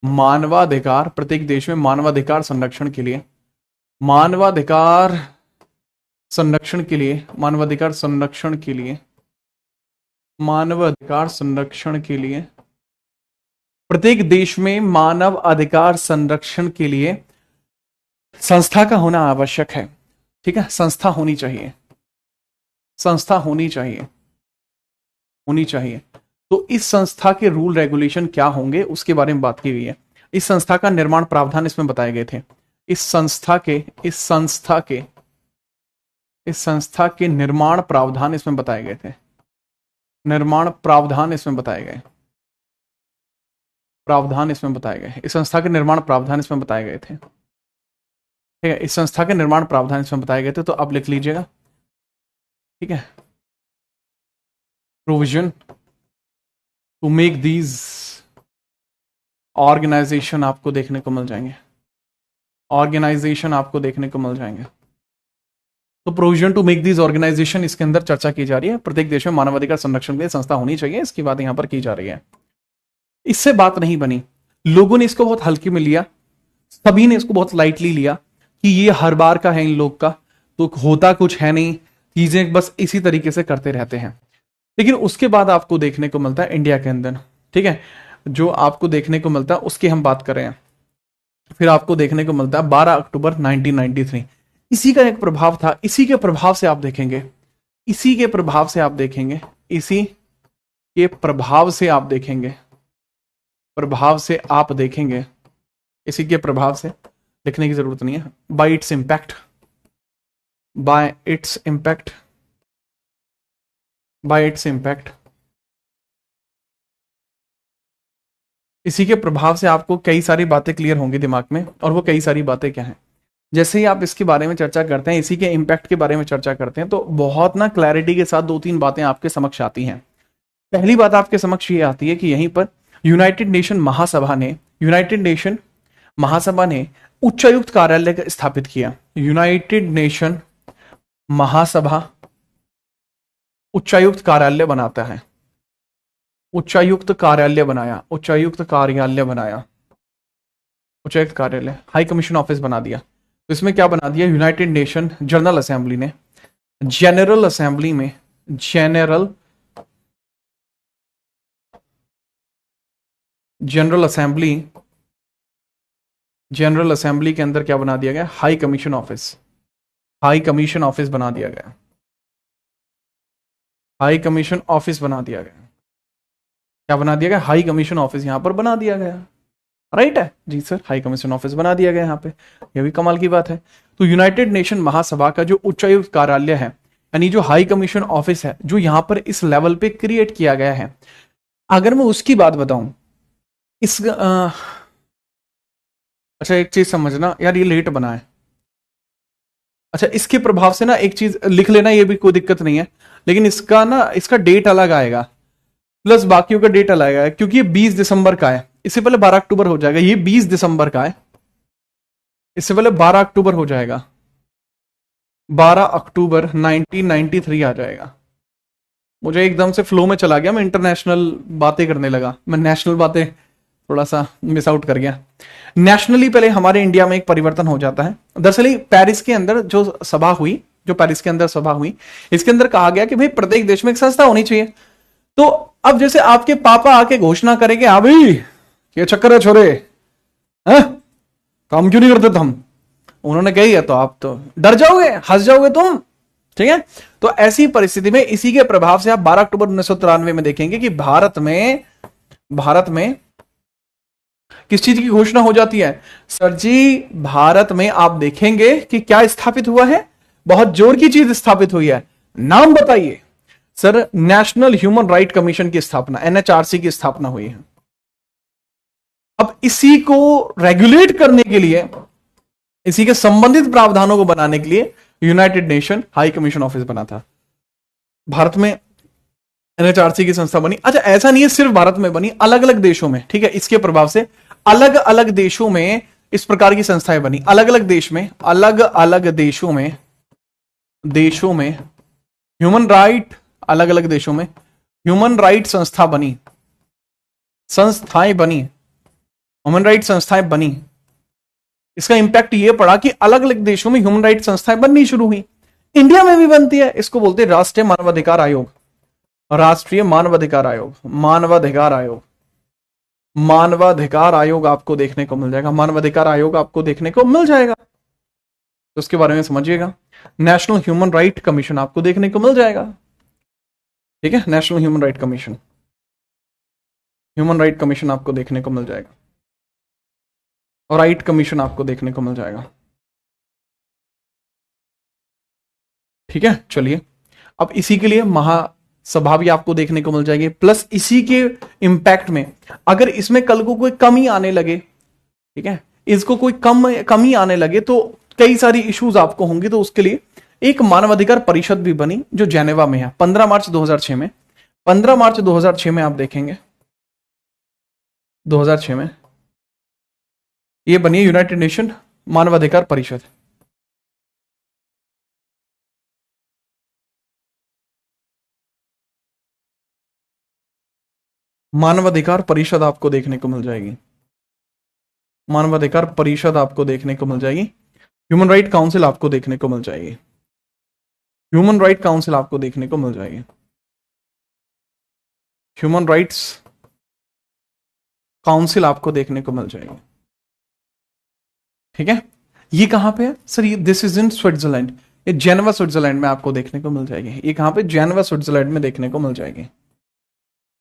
मानवाधिकार, प्रत्येक देश में मानवाधिकार संरक्षण के लिए, मानवाधिकार संरक्षण के लिए, मानवाधिकार संरक्षण के लिए, मानवाधिकार संरक्षण के लिए, प्रत्येक देश में मानव अधिकार संरक्षण के लिए संस्था का होना आवश्यक है, ठीक है। संस्था होनी चाहिए, संस्था होनी चाहिए, होनी चाहिए। तो इस संस्था के रूल रेगुलेशन क्या होंगे उसके बारे में बात की गई है। इस संस्था का निर्माण प्रावधान इसमें बताए गए थे। इस संस्था के निर्माण प्रावधान इसमें बताए गए थे, निर्माण प्रावधान इसमें बताए गए, प्रावधान इसमें बताए गए, इस संस्था के निर्माण प्रावधान इसमें बताए गए थे, ठीक है। इस संस्था के निर्माण प्रावधान इसमें बताए गए थे, तो अब लिख लीजिएगा, ठीक है। Provision to make these organisation आपको देखने को मिल जाएंगे, ऑर्गेनाइजेशन आपको देखने को मिल जाएंगे। तो provision to make these organisation, इसके अंदर चर्चा की जा रही है, प्रत्येक देश में मानवाधिकार संरक्षण के लिए संस्था होनी चाहिए, इसकी बात यहां पर की जा रही है। इससे बात नहीं बनी, लोगों ने इसको बहुत हल्के में लिया, सभी ने इसको बहुत लाइटली लिया कि ये हर बार का है इन लोग का, तो होता कुछ है नहीं, चीजें बस इसी तरीके से करते रहते हैं। लेकिन उसके बाद आपको देखने को मिलता है इंडिया के अंदर, ठीक है, जो आपको देखने को मिलता है उसकी हम बात कर रहे हैं। फिर आपको देखने को मिलता है 12 अक्टूबर 1993, इसी का एक प्रभाव था, इसी के प्रभाव से आप देखेंगे, इसी के प्रभाव से आप देखेंगे, इसी के प्रभाव से आप देखेंगे, प्रभाव से आप देखेंगे, इसी के प्रभाव से, लिखने की जरूरत नहीं है, bye it's impact, bye it's impact, bye it's impact, इसी के प्रभाव से आपको कई सारी बातें क्लियर होंगी दिमाग में। और वो कई सारी बातें क्या हैं, जैसे ही आप इसके बारे में चर्चा करते हैं, इसी के इंपैक्ट के बारे में चर्चा करते हैं, तो बहुत ना क्लैरिटी के साथ 2-3 बातें आपके समक्ष आती हैं। पहली बात आपके समक्ष ये आती है कि यहीं पर यूनाइटेड नेशन महासभा ने उच्चायुक्त कार्यालय स्थापित किया। यूनाइटेड नेशन महासभा उच्चायुक्त कार्यालय बनाता है, उच्चायुक्त कार्यालय बनाया, उच्चायुक्त कार्यालय, हाई कमीशन ऑफिस बना दिया। तो इसमें क्या बना दिया, यूनाइटेड नेशन जनरल असेंबली ने जनरल असेंबली के अंदर क्या बना दिया गया, हाई कमीशन ऑफिस बना दिया गया, हाई कमीशन ऑफिस बना दिया गया। क्या बना दिया गया, हाई कमीशन ऑफिस यहां पर बना दिया गया। राइट है जी सर, हाई कमीशन ऑफिस बना दिया गया यहाँ पे, यह भी कमाल की बात है। तो यूनाइटेड नेशन महासभा का जो उच्चायुक्त कार्यालय है, यानी जो हाई कमीशन ऑफिस है, जो यहां पर इस लेवल पे क्रिएट किया गया है, अगर मैं उसकी बात बताऊं, इस अच्छा एक चीज समझना यार, ये लेट बना है। अच्छा इसके प्रभाव से ना एक चीज लिख लेना, ये भी कोई दिक्कत नहीं है, लेकिन इसका डेट अलग आएगा, प्लस बाकियों का डेट अलग आएगा, क्योंकि ये 20 दिसंबर का है। इससे पहले 12 अक्टूबर हो जाएगा, ये 20 दिसंबर का है, इससे पहले 12 अक्टूबर हो जाएगा, 12 अक्टूबर 1993 आ जाएगा। मुझे एकदम से फ्लो में चला गया, मैं इंटरनेशनल बातें करने लगा, मैं नेशनल बातें थोड़ा सा मिस आउट कर गया। नेशनली पहले हमारे इंडिया में एक परिवर्तन हो जाता है। दरअसल पेरिस के अंदर जो पेरिस के अंदर सभा हुई, इसके अंदर कहा गया कि भाई प्रत्येक देश में एक संस्था होनी चाहिए। तो अब जैसे आपके पापा आके घोषणा करेंगे, हाँ भाई ये चक्कर है छोरे, काम क्यों नहीं करते थे हम, उन्होंने कही है, तो आप तो डर जाओगे, हंस जाओगे तुम, ठीक है। तो ऐसी परिस्थिति में इसी के प्रभाव से आप 12 अक्टूबर 1993 में देखेंगे कि भारत में किस चीज की घोषणा हो जाती है सर जी, भारत में आप देखेंगे कि क्या स्थापित हुआ है, बहुत जोर की चीज स्थापित हुई है, नाम बताइए sir, national human right commission की स्थापना, एनएचआरसी की स्थापना हुई है। अब इसी को रेगुलेट करने के लिए, इसी के संबंधित प्रावधानों को बनाने के लिए United nation high commission office बना था। भारत में एनएचआरसी की संस्था बनी। अच्छा ऐसा नहीं है सिर्फ भारत में बनी, अलग अलग देशों में, ठीक है, इसके प्रभाव से अलग अलग देशों में इस प्रकार की संस्थाएं बनी, अलग अलग देशों में ह्यूमन राइट, अलग अलग देशों में ह्यूमन राइट संस्थाएं बनी, ह्यूमन राइट संस्थाएं बनी। इसका इंपैक्ट यह पड़ा कि अलग अलग देशों में ह्यूमन राइट संस्थाएं बननी शुरू हुई, इंडिया में भी बनती है। इसको बोलते हैं राष्ट्रीय मानवाधिकार आयोग, राष्ट्रीय मानवाधिकार आयोग, मानवाधिकार आयोग आपको देखने को मिल जाएगा, मानवाधिकार आयोग आपको देखने को मिल जाएगा, तो उसके बारे में समझिएगा। नेशनल ह्यूमन राइट कमीशन आपको देखने को मिल जाएगा, ठीक है, नेशनल ह्यूमन राइट कमीशन आपको देखने को मिल जाएगा, और राइट कमीशन आपको देखने को मिल जाएगा, ठीक है। चलिए अब इसी के लिए महासभा भी आपको देखने को मिल जाएगी, प्लस इसी के इंपैक्ट में अगर इसमें कल को कोई कमी आने लगे, ठीक है, इसको कोई कमी आने लगे तो कई सारी इश्यूज आपको होंगी। तो उसके लिए एक मानवाधिकार परिषद भी बनी जो जेनेवा में है, 15 मार्च 2006 में, 15 मार्च 2006 में आप देखेंगे, 2006 में ये बनी यूनाइटेड नेशन मानवाधिकार परिषद। मानवाधिकार परिषद आपको देखने को मिल जाएगी, मानवाधिकार परिषद आपको देखने को मिल जाएगी, ह्यूमन राइट काउंसिल आपको देखने को मिल जाएगी, ह्यूमन राइट काउंसिल आपको देखने को मिल जाएगी, ह्यूमन राइट्स काउंसिल आपको देखने को मिल जाएगी, ठीक है। ये कहां पे है सर, ये दिस इज इन स्विट्जरलैंड, ये जेनेवा स्विट्जरलैंड में आपको देखने को मिल जाएगी। ये कहां पे, जेनेवा स्विट्जरलैंड में देखने को मिल जाएगी,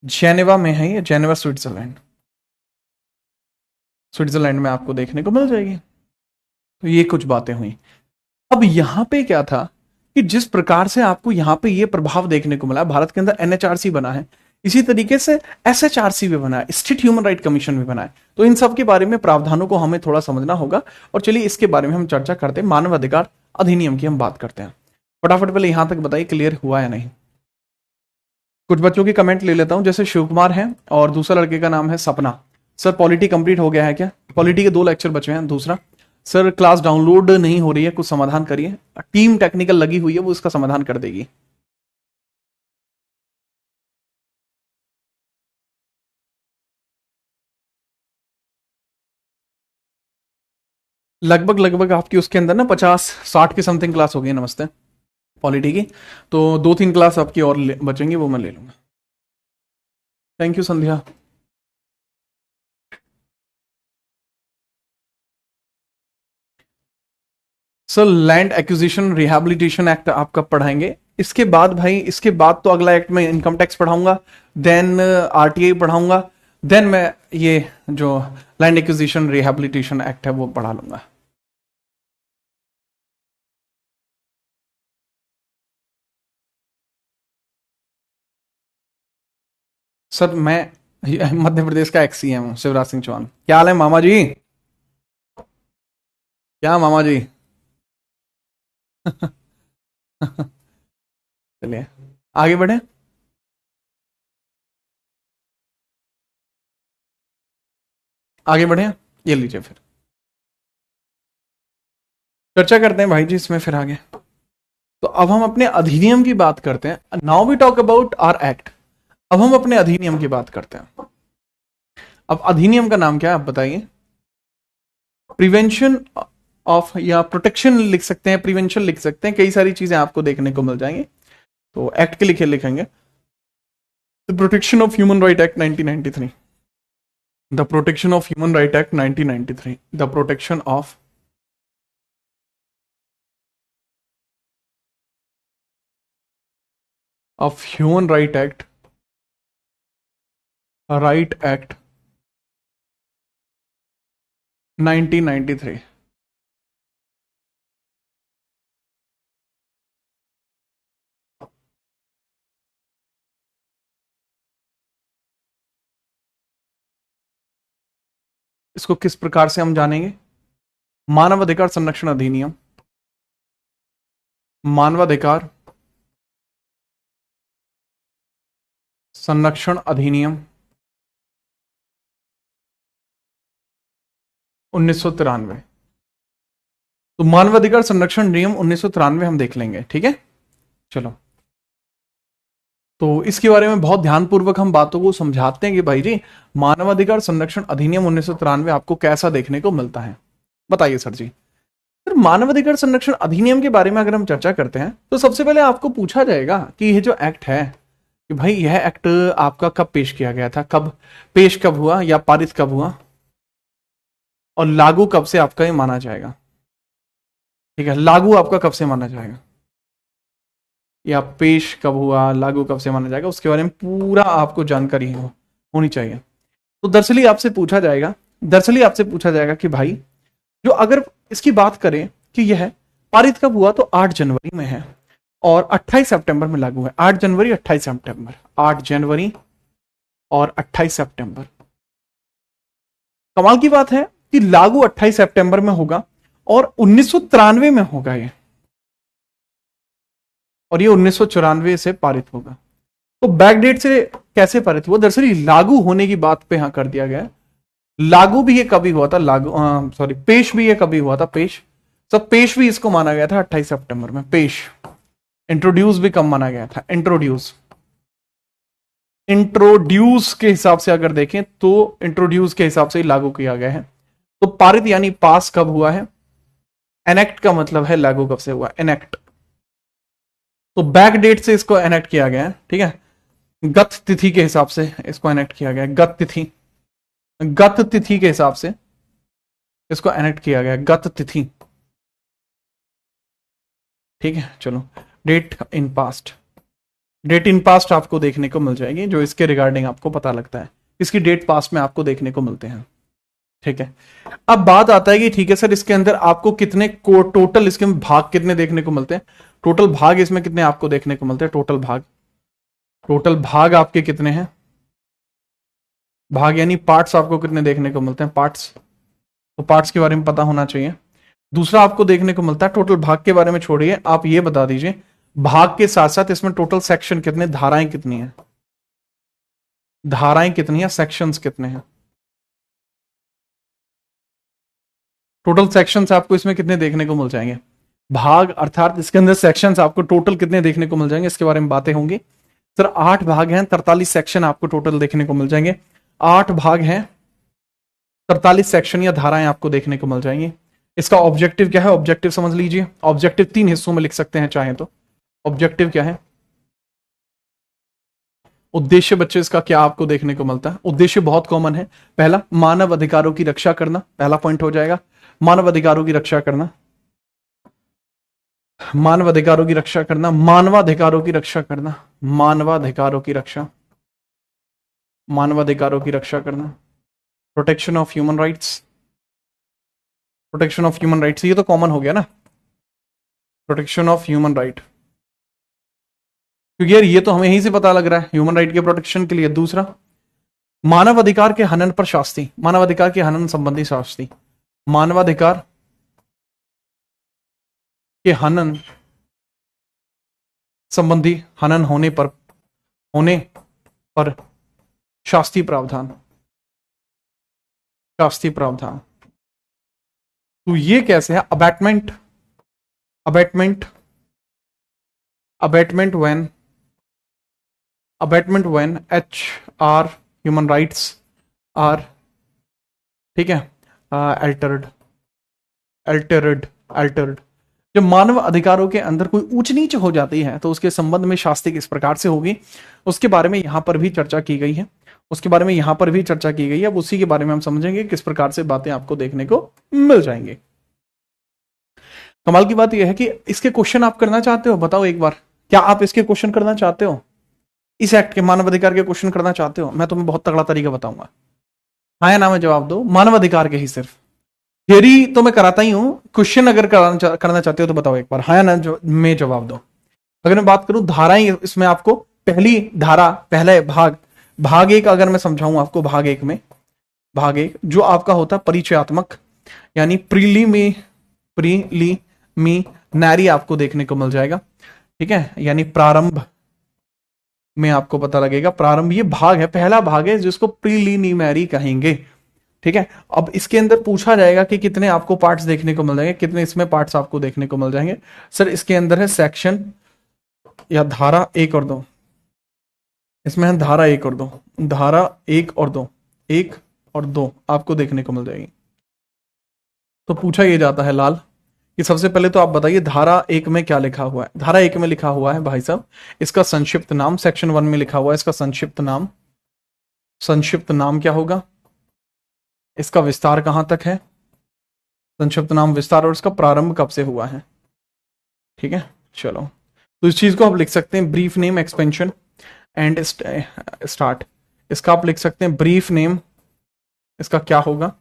जेनेवा में है ये, जेनेवा स्विट्जरलैंड में आपको देखने को मिल जाएगी। तो ये कुछ बातें हुई। अब यहां पे क्या था कि जिस प्रकार से आपको यहां पे ये प्रभाव देखने को मिला, भारत के अंदर एनएचआरसी बना है, इसी तरीके से एसएचआरसी भी बना है, स्टेट ह्यूमन राइट कमीशन भी बना है। तो इन सब के बारे में प्रावधानों को हमें थोड़ा समझना होगा, और चलिए इसके बारे में हम चर्चा करते हैं। मानवाधिकार अधिनियम की हम बात करते हैं। फटाफट पहले यहां तक बताइए क्लियर हुआ या नहीं। कुछ बच्चों की कमेंट ले लेता हूं, जैसे शिव कुमार है और दूसरा लड़के का नाम है सपना। सर पॉलिटी कंप्लीट हो गया है क्या? पॉलिटी के 2 लेक्चर बचे हैं। दूसरा, सर क्लास डाउनलोड नहीं हो रही है, कुछ समाधान करिए। टीम टेक्निकल लगी हुई है, वो इसका समाधान कर देगी। लगभग लगभग आपकी उसके अंदर ना 50-60 की समथिंग क्लास हो गई। नमस्ते पॉलिटी की, तो 2-3 क्लास आपकी और बचेंगी, वो मैं ले लूंगा। Thank you Sandhya. Sir land acquisition rehabilitation act आप कब पढ़ाएंगे? इसके बाद भाई, इसके बाद तो अगला एक्ट में इनकम टैक्स पढ़ाऊंगा, देन आरटीआई पढ़ाऊंगा, देन मैं ये जो लैंड एक्विजिशन रिहैबिलिटेशन एक्ट है वो पढ़ा लूंगा। सर मैं मध्य प्रदेश का एक्स सीएम हूँ, शिवराज सिंह चौहान। क्या हाल है मामा जी? क्या मामा जी? चलिए आगे बढ़े। आगे बढ़े, ये लीजिए फिर चर्चा करते हैं भाई जी इसमें फिर आगे। तो अब हम अपने अधिनियम की बात करते हैं। Now we talk about our act. अब हम अपने अधिनियम की बात करते हैं। अब अधिनियम का नाम क्या है आप बताइए? प्रिवेंशन ऑफ, या प्रोटेक्शन लिख सकते हैं, प्रिवेंशन लिख सकते हैं, कई सारी चीजें आपको देखने को मिल जाएंगी। तो एक्ट के लिखे लिखेंगे the protection of human right act 1993। The protection of human right act 1993। The protection of human right act 1993। इसको किस प्रकार से हम जानेंगे? मानवाधिकार संरक्षण अधिनियम, मानवाधिकार संरक्षण अधिनियम 1993। तो मानवाधिकार संरक्षण नियम 1993 हम देख लेंगे, ठीक है। चलो, तो इसके बारे में बहुत ध्यानपूर्वक हम बातों को समझाते हैं कि भाई जी मानवाधिकार संरक्षण अधिनियम 1993 आपको कैसा देखने को मिलता है। बताइए सर जी। सर मानवाधिकार संरक्षण अधिनियम के बारे में अगर हम चर्चा करते हैं तो सबसे पहले आपको पूछा जाएगा कि यह जो एक्ट है कि भाई यह एक्ट आपका कब पेश किया गया था, कब पेश कब हुआ या पारित कब हुआ, और लागू कब से आपका ये माना जाएगा। ठीक है, लागू आपका कब से माना जाएगा या पेश कब हुआ, लागू कब से माना जाएगा, उसके बारे में पूरा आपको जानकारी होनी चाहिए। तो दरअसली आपसे पूछा जाएगा कि भाई जो अगर इसकी बात करें कि यह पारित कब हुआ, तो 8 जनवरी में है और 28 सितंबर में लागू है। 8 जनवरी 28 सितंबर, 8 जनवरी और 28 सितंबर। कमाल की बात है कि लागू 28 सितंबर में होगा और 1993 में होगा ये, और ये 1994 से पारित होगा। तो बैकडेट से कैसे पारित हुआ? दरअसल लागू होने की बात पे यहां कर दिया गया। लागू भी ये कभी हुआ था, पेश भी ये कभी हुआ था, पेश भी इसको माना गया था 28 सितंबर में। पेश, इंट्रोड्यूस भी कब माना गया था? इंट्रोड्यूस के हिसाब से अगर देखें तो इंट्रोड्यूस के हिसाब से ही लागू किया गया है। तो पारित यानी पास कब हुआ है, एनेक्ट का मतलब है लागू कब से हुआ, एनेक्ट। तो बैक डेट से इसको एनेक्ट किया गया है, ठीक है। गत तिथि के हिसाब से इसको एनेक्ट किया गया है, गत तिथि के हिसाब से इसको एनेक्ट किया गया है, गत तिथि, ठीक है। चलो, डेट इन पास्ट आपको देखने को मिल जाएगी, जो इसके रिगार्डिंग आपको पता लगता है, इसकी डेट पास्ट में आपको देखने को मिलते हैं, ठीक है। अब बात आता है कि ठीक है सर, इसके अंदर आपको कितने टोटल इसके भाग कितने देखने को मिलते हैं, टोटल भाग इसमें कितने आपको देखने को मिलते हैं, टोटल भाग आपके कितने हैं, भाग यानी पार्ट्स आपको कितने देखने को मिलते हैं, पार्ट्स। तो पार्ट्स के बारे में पता होना चाहिए। दूसरा आपको देखने को मिलता है, टोटल भाग के बारे में छोड़िए, आप ये बता दीजिए भाग के साथ साथ इसमें टोटल सेक्शन कितने, धाराएं कितनी है, धाराएं कितनी है, सेक्शंस कितने हैं, टोटल सेक्शंस आपको इसमें कितने देखने को मिल जाएंगे, भाग अर्थात इसके अंदर सेक्शंस आपको टोटल कितने देखने को मिल जाएंगे, इसके बारे में बातें होंगी। सर 8 भाग हैं, 43 सेक्शन आपको टोटल देखने को मिल जाएंगे। 8 भाग हैं, 43 सेक्शन या धाराएं आपको देखने को मिल जाएंगी। इसका ऑब्जेक्टिव क्या है, ऑब्जेक्टिव समझ लीजिए। ऑब्जेक्टिव 3 हिस्सों में लिख सकते हैं चाहे तो। ऑब्जेक्टिव क्या है, उद्देश्य बच्चे इसका क्या आपको देखने को मिलता है। उद्देश्य बहुत कॉमन है। पहला, मानव अधिकारों की रक्षा करना, पहला पॉइंट हो जाएगा। मानव अधिकारों की रक्षा करना, मानव अधिकारों की रक्षा करना, मानवाधिकारों की रक्षा करना, मानवाधिकारों की रक्षा, मानवाधिकारों की रक्षा करना, protection of human rights, protection of human rights, ये तो कॉमन हो गया ना, प्रोटेक्शन ऑफ ह्यूमन राइट, क्योंकि यार ये तो हमें यहीं से पता लग रहा है ह्यूमन राइट के प्रोटेक्शन के लिए। दूसरा, मानवाधिकार के हनन पर शास्ति, मानवाधिकार के हनन संबंधी शास्ति, मानवाधिकार के हनन संबंधी, हनन होने पर शास्ति प्रावधान, शास्ति प्रावधान। तो ये कैसे है, abatement, abatement, abatement when HR human rights are, ठीक है, अल्टर्ड। जब मानव अधिकारों के अंदर कोई ऊंच नीच हो जाती है तो उसके संबंध में शास्ति किस प्रकार से होगी, उसके बारे में यहां पर भी चर्चा की गई है, उसके बारे में यहां पर भी चर्चा की गई है। अब उसी के बारे में हम समझेंगे किस प्रकार से बातें आपको देखने को मिल जाएंगे। कमाल की बात यह है कि इसके क्वेश्चन आप करना चाहते हो, बताओ एक बार, क्या आप इसके क्वेश्चन करना चाहते हो, इस एक्ट के मानवाधिकार के क्वेश्चन करना चाहते हो? मैं तुम्हें बहुत तगड़ा तरीका बताऊंगा। हाँ या ना में जवाब दो, मानवाधिकार के ही सिर्फ। थियरी तो मैं कराता ही हूं, क्वेश्चन अगर करना चाहते हो तो बताओ एक बार, हाँ या ना में जवाब दो। अगर मैं बात करूं धाराएं, इसमें आपको पहली धारा, पहले भाग 1 अगर मैं समझाऊं आपको, भाग एक जो आपका होता है परिचयात्मक, यानी प्रीलिमिनरी आपको देखने को मिल जाएगा, ठीक है, यानी प्रारंभ में आपको पता लगेगा। प्रारंभ ये भाग है, पहला भाग है जिसको प्रीलिमिनरी कहेंगे, ठीक है। अब इसके अंदर पूछा जाएगा कि कितने आपको पार्ट्स देखने को मिल जाएंगे, कितने इसमें पार्ट्स आपको देखने को मिल जाएंगे। सर इसके अंदर है सेक्शन या धारा 1 और 2, इसमें है धारा 1 और 2, धारा 1 और 2, 1 और 2 आपको देखने को मिल जाएगी। तो पूछा ये जाता है लाल कि सबसे पहले तो आप बताइए धारा 1 में क्या लिखा हुआ है। धारा 1 में लिखा हुआ है भाई साहब, इसका संक्षिप्त नाम, सेक्शन 1 में लिखा हुआ है इसका संक्षिप्त नाम क्या होगा, इसका विस्तार कहां तक है, संक्षिप्त नाम, विस्तार, और इसका प्रारंभ कब से हुआ है, ठीक है। चलो, तो इस चीज को आप लिख सकते हैं brief name, expansion and start. इसका आप लिख सकते हैं ब्रीफ नेम, इसका क्या होगा,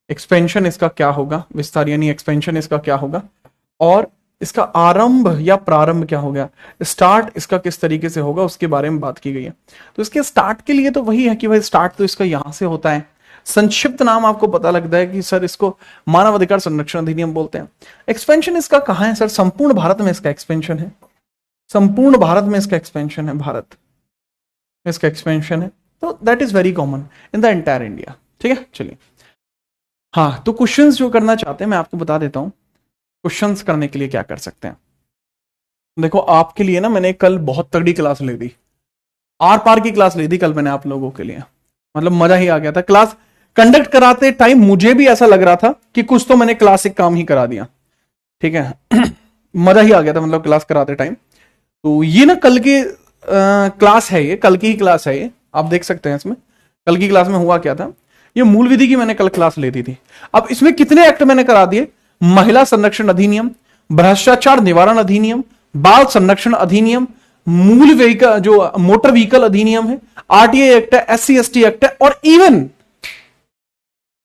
एक्सपेंशन इसका क्या होगा, विस्तार यानी एक्सपेंशन इसका क्या होगा, और इसका आरंभ या प्रारंभ क्या हो गया, स्टार्ट इसका किस तरीके से होगा, उसके बारे में बात की गई है। तो इसके स्टार्ट के लिए तो वही है कि भाई स्टार्ट तो इसका यहां से होता है। संक्षिप्त नाम आपको पता लगता है कि सर इसको मानव अधिकार संरक्षण अधिनियम बोलते हैं। एक्सपेंशन इसका कहां है सर, संपूर्ण भारत में इसका एक्सपेंशन है, संपूर्ण भारत में इसका एक्सपेंशन है, भारत में इसका एक्सपेंशन है। तो that is very common in the entire India, ठीक है। चलिए, हाँ, तो क्वेश्चंस जो करना चाहते हैं मैं आपको बता देता हूं। क्वेश्चंस करने के लिए क्या कर सकते हैं, देखो आपके लिए ना मैंने कल बहुत तगड़ी क्लास ली थी, आर पार की क्लास ली थी कल मैंने आप लोगों के लिए, मतलब मजा ही आ गया था। क्लास कंडक्ट कराते टाइम मुझे भी ऐसा लग रहा था कि कुछ तो मैंने क्लासिक काम ही करा दिया, ठीक है। मजा ही आ गया था मतलब क्लास कराते टाइम। तो ये ना कल की क्लास है, ये कल की ही क्लास है, ये आप देख सकते हैं। इसमें कल की क्लास में हुआ क्या था, ये मूल विधि की मैंने कल क्लास ली थी। अब इसमें कितने एक्ट मैंने करा दिए, महिला संरक्षण अधिनियम, भ्रष्टाचार निवारण अधिनियम, बाल संरक्षण अधिनियम, मूल व्हीकल जो मोटर व्हीकल अधिनियम है, RTA एक्ट है, SC/ST एक्ट है, और इवन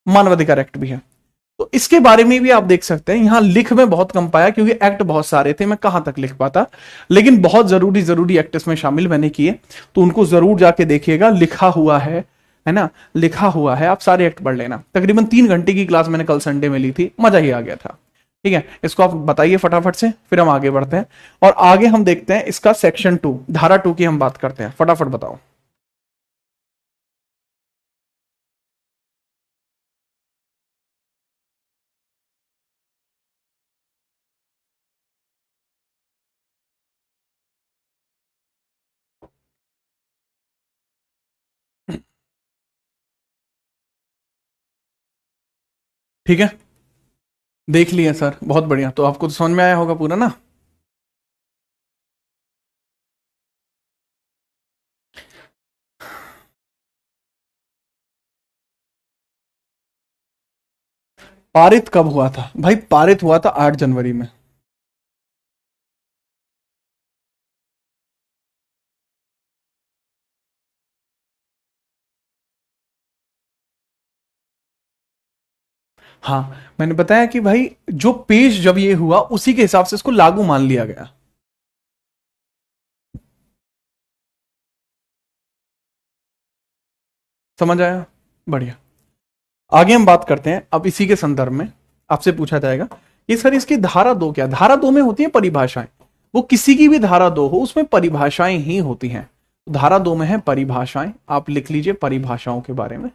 मानवाधिकार एक्ट भी है। तो इसके बारे में भी आप देख सकते हैं। यहां लिख में बहुत कम पाया क्योंकि एक्ट बहुत सारे थे, मैं कहां तक लिख पाता, लेकिन बहुत जरूरी एक्ट इसमें शामिल मैंने किए, तो उनको जरूर जाके देखिएगा, लिखा हुआ है ना, लिखा हुआ है, आप सारे एक्ट पढ़ लेना। तकरीबन 3 घंटे की क्लास मैंने कल संडे में ली थी, मजा ही आ गया था, ठीक है। इसको आप बताइए फटाफट से, फिर हम आगे बढ़ते हैं और आगे हम देखते हैं इसका सेक्शन 2, धारा 2 की हम बात करते हैं। फटाफट बताओ। ठीक है, देख लिया सर, बहुत बढ़िया। तो आपको तो समझ में आया होगा पूरा ना। पारित कब हुआ था भाई? पारित हुआ था 8 जनवरी में। हाँ, मैंने बताया कि भाई जो पेश जब ये हुआ उसी के हिसाब से इसको लागू मान लिया गया। समझ आया? बढ़िया। आगे हम बात करते हैं अब इसी के संदर्भ में। आपसे पूछा जाएगा कि सर इसकी धारा दो क्या? धारा दो में होती है परिभाषाएं। वो किसी की भी धारा दो हो उसमें परिभाषाएं ही होती हैं। धारा दो में है परिभाषाएं। आप लिख लीजिए परिभाषाओं के बारे में।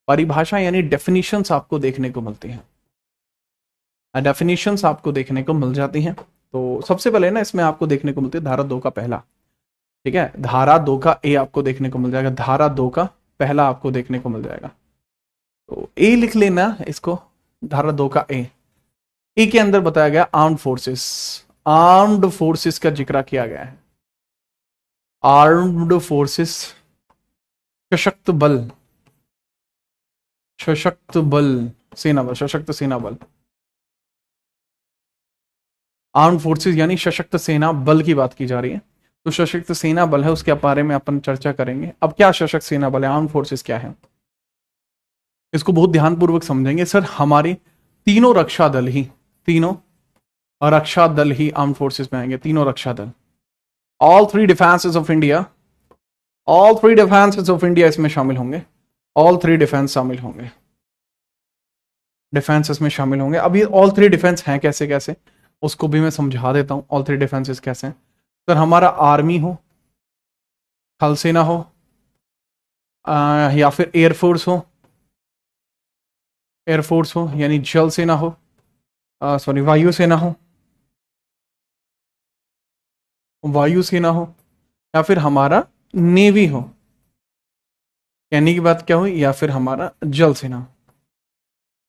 परिभाषा यानी डेफिनेशंस आपको देखने को मिलती हैं। डेफिनेशंस आपको देखने को मिल जाती हैं। तो सबसे पहले ना इसमें आपको देखने को मिलती है धारा दो का पहला। ठीक है, धारा दो का ए आपको देखने को मिल जाएगा। धारा दो का पहला आपको देखने को मिल जाएगा। तो ए लिख लेना इसको, धारा दो का ए। ए के अंदर बताया गया आर्म्ड फोर्सेस। आर्म्ड फोर्सेस का जिक्र किया गया है। आर्म्ड फोर्सेस, सशक्त बल, सशक्त बल, सेना बल, सशक्त सेना बल। आर्म्ड फोर्सेस यानी सशक्त सेना बल की बात की जा रही है। तो सशक्त सेना बल है, उसके बारे में अपन चर्चा करेंगे। अब क्या सशक्त सेना बल है, आर्म्ड फोर्सेस क्या है, इसको बहुत ध्यानपूर्वक समझेंगे। सर हमारे तीनों रक्षा दल ही, तीनों रक्षा दल ही आर्म्ड फोर्सेस में आएंगे। तीनों रक्षा दल, all three defences of India, all three defences of India इसमें शामिल होंगे। ऑल थ्री डिफेंस शामिल होंगे, डिफेंसेस में शामिल होंगे। अब ये ऑल थ्री डिफेंस हैं कैसे कैसे, उसको भी मैं समझा देता हूं। ऑल थ्री डिफेंसेस कैसे हैं? सर हमारा आर्मी हो, थल सेना हो, या फिर एयरफोर्स हो, एयरफोर्स हो यानी जल सेना हो, सॉरी वायु सेना हो, वायु सेना हो, या फिर हमारा नेवी हो। कहने की बात क्या हुई, या फिर हमारा जल सेना।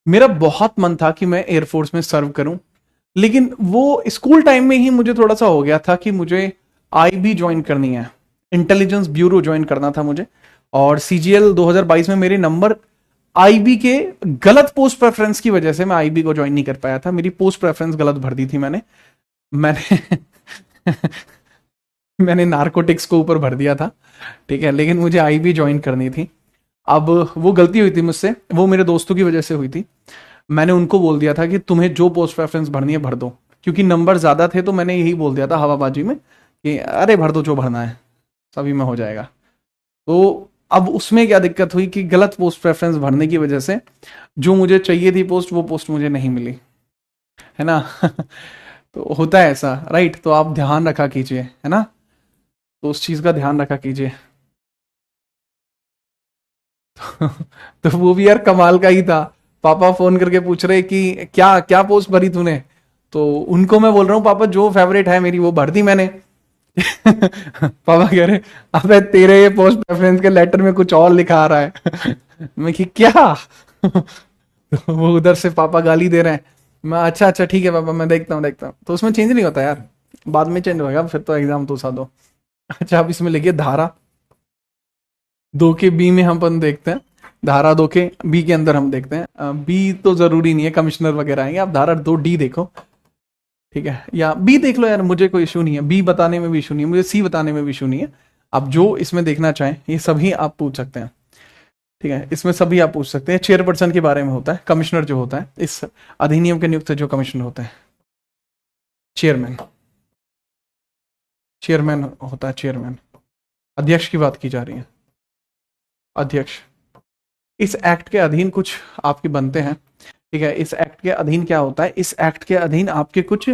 मेरा बहुत मन था कि मैं एयरफोर्स में सर्व करूं, लेकिन वो स्कूल टाइम में ही मुझे थोड़ा सा हो गया था कि मुझे आईबी ज्वाइन करनी है, इंटेलिजेंस ब्यूरो ज्वाइन करना था मुझे। और सीजीएल 2022 में मेरे नंबर आईबी के गलत पोस्ट प्रेफरेंस की वजह से मैं आईबी को ज्वाइन नहीं कर पाया था। मेरी पोस्ट प्रेफरेंस गलत भर दी थी मैंने मैंने नारकोटिक्स को ऊपर भर दिया था। ठीक है, लेकिन मुझे आईबी ज्वाइन करनी थी। अब वो गलती हुई थी मुझसे, वो मेरे दोस्तों की वजह से हुई थी। मैंने उनको बोल दिया था कि तुम्हें जो पोस्ट प्रेफरेंस भरनी है भर दो, क्योंकि नंबर ज्यादा थे। तो मैंने यही बोल दिया था हवाबाजी में कि अरे भर दो जो भरना है, सभी में हो जाएगा। तो अब उसमें क्या दिक्कत हुई कि गलत पोस्ट प्रेफरेंस भरने की वजह से जो मुझे चाहिए थी पोस्ट, वो पोस्ट मुझे नहीं मिली, है ना। तो होता है ऐसा, राइट? तो आप ध्यान रखा कीजिए, है ना। तो उस चीज का ध्यान रखा कीजिए। तो वो भी यार कमाल का ही था। पापा फोन करके पूछ रहे कि क्या क्या पोस्ट भरी तूने? तो उनको मैं बोल रहा हूँ पापा जो फेवरेट है मेरी वो भर दी मैंने। पापा कह रहे अबे तेरे ये पोस्ट प्रेफरेंस के लेटर में कुछ और लिखा आ रहा है। मैं कि क्या? तो वो उधर से पापा गाली दे रहे हैं। मैं अच्छा अच्छा ठीक है पापा, मैं देखता हूँ देखता हूँ। तो उसमें चेंज नहीं होता यार, बाद में चेंज होगा, फिर तो एग्जाम तो सा दो। अच्छा आप इसमें लिखिए धारा दो के बी में हम अपन देखते हैं। धारा दो के बी के अंदर हम देखते हैं, बी तो जरूरी नहीं है, कमिश्नर वगैरह आएंगे। आप धारा दो डी देखो, ठीक है, या बी देख लो यार, मुझे कोई इशू नहीं है। बी बताने में भी इशू नहीं है मुझे, सी बताने में भी इशू नहीं है। आप जो इसमें देखना चाहें ये सभी आप पूछ सकते हैं। ठीक है, इसमें सभी आप पूछ सकते हैं। चेयरपर्सन के बारे में होता है, कमिश्नर जो होता है इस अधिनियम के नियुक्त जो कमिश्नर होता है, चेयरमैन, चेयरमैन होता है, चेयरमैन। अध्यक्ष की बात की जा रही है, अध्यक्ष। इस एक्ट के अधीन कुछ आपके बनते हैं। ठीक है, इस एक्ट के अधीन क्या होता है, इस एक्ट के अधीन आपके कुछ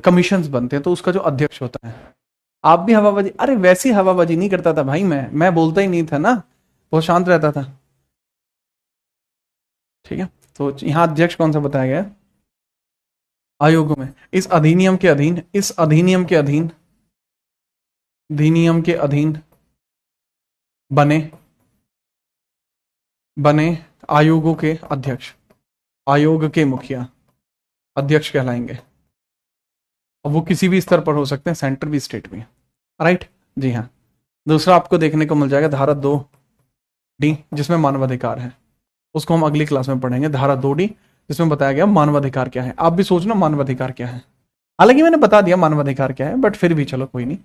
कमीशंस बनते हैं, तो उसका जो अध्यक्ष होता है। आप भी हवाबाजी, अरे वैसी हवाबाजी नहीं करता था भाई, मैं बोलता ही नहीं था ना, बहुत शांत रहता था। ठीक है, तो यहाँ अध्यक्ष कौन सा बताया गया है? आयोगों में इस अधिनियम के अधीन, इस अधिनियम के अधीन, अधिनियम के अधीन बने बने आयोगों के अध्यक्ष। आयोग के मुखिया अध्यक्ष कहलाएंगे। अब वो किसी भी स्तर पर हो सकते हैं, सेंटर भी स्टेट भी। राइट, जी हाँ। दूसरा आपको देखने को मिल जाएगा धारा 2D, जिसमें मानवाधिकार है। उसको हम अगली क्लास में पढ़ेंगे, धारा 2D, जिसमें बताया गया मानवाधिकार क्या है। आप भी सोचना मानवाधिकार क्या है। हालांकि मैंने बता दिया मानवाधिकार क्या है, बट फिर भी चलो कोई नहीं।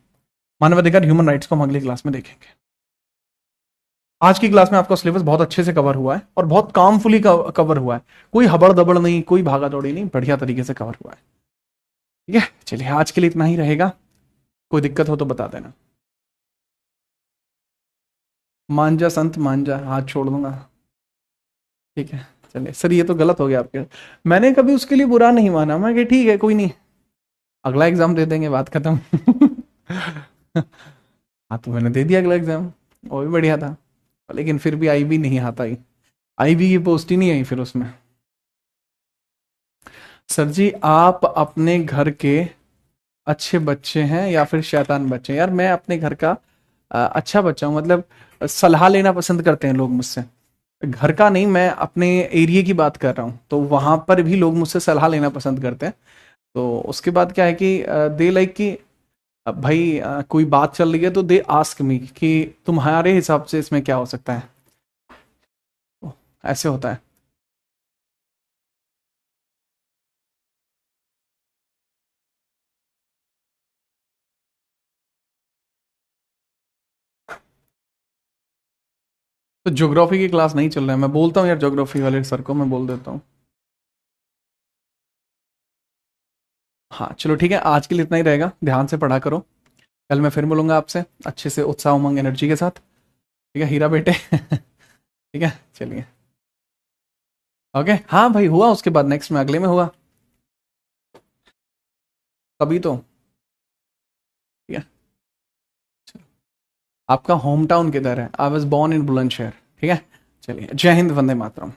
मानवाधिकार, ह्यूमन राइट्स को हम अगली क्लास में देखेंगे। आज की क्लास में आपका सिलेबस बहुत अच्छे से कवर हुआ है और बहुत कामफुली कवर हुआ है। कोई हबड़ दबड़ नहीं, कोई भागा दौड़ी नहीं, बढ़िया तरीके से कवर हुआ है। ठीक है, चलिए आज के लिए इतना ही रहेगा। कोई दिक्कत हो तो बता देना। मांझा संत मांझा, हाथ छोड़ दूंगा। ठीक है, चलिए सर, ये तो गलत हो गया आपके। मैंने कभी उसके लिए बुरा नहीं माना, मैं कि ठीक है कोई नहीं, अगला एग्जाम दे देंगे, बात खत्म। हाँ, तो मैंने दे दिया अगला एग्जाम, वो भी बढ़िया था। लेकिन फिर भी आईबी नहीं आता ही, आईबी की पोस्ट ही नहीं आई फिर उसमें। सर जी, आप अपने घर के अच्छे बच्चे हैं या फिर शैतान बच्चे हैं? यार मैं अपने घर का अच्छा बच्चा हूँ, मतलब सलाह लेना पसंद करते हैं लोग मुझसे। घर का नहीं, मैं अपने एरिया की बात कर रहा हूँ, तो वहां पर भी लोग मुझसे सलाह लेना पसंद करते हैं। तो उसके बाद क्या है कि दे लाइक कि भाई कोई बात चल रही है तो दे आस्क मी कि तुम्हारे हिसाब से इसमें क्या हो सकता है। तो ऐसे होता है। तो ज्योग्राफी की क्लास नहीं चल रहा है, मैं बोलता हूँ यार ज्योग्राफी वाले सर को, मैं बोल देता हूँ। हाँ चलो ठीक है, आज के लिए इतना ही रहेगा, ध्यान से पढ़ा करो। कल मैं फिर मिलूंगा आपसे अच्छे से, उत्साह उमंग एनर्जी के साथ। ठीक है हीरा बेटे। ठीक है, चलिए। ओके, हाँ भाई हुआ, उसके बाद नेक्स्ट में अगले में हुआ, तभी तो। ठीक है, आपका होम टाउन किधर है? I was born in Bulandshahr. ठीक है, चलिए, जय हिंद, वंदे मातरम।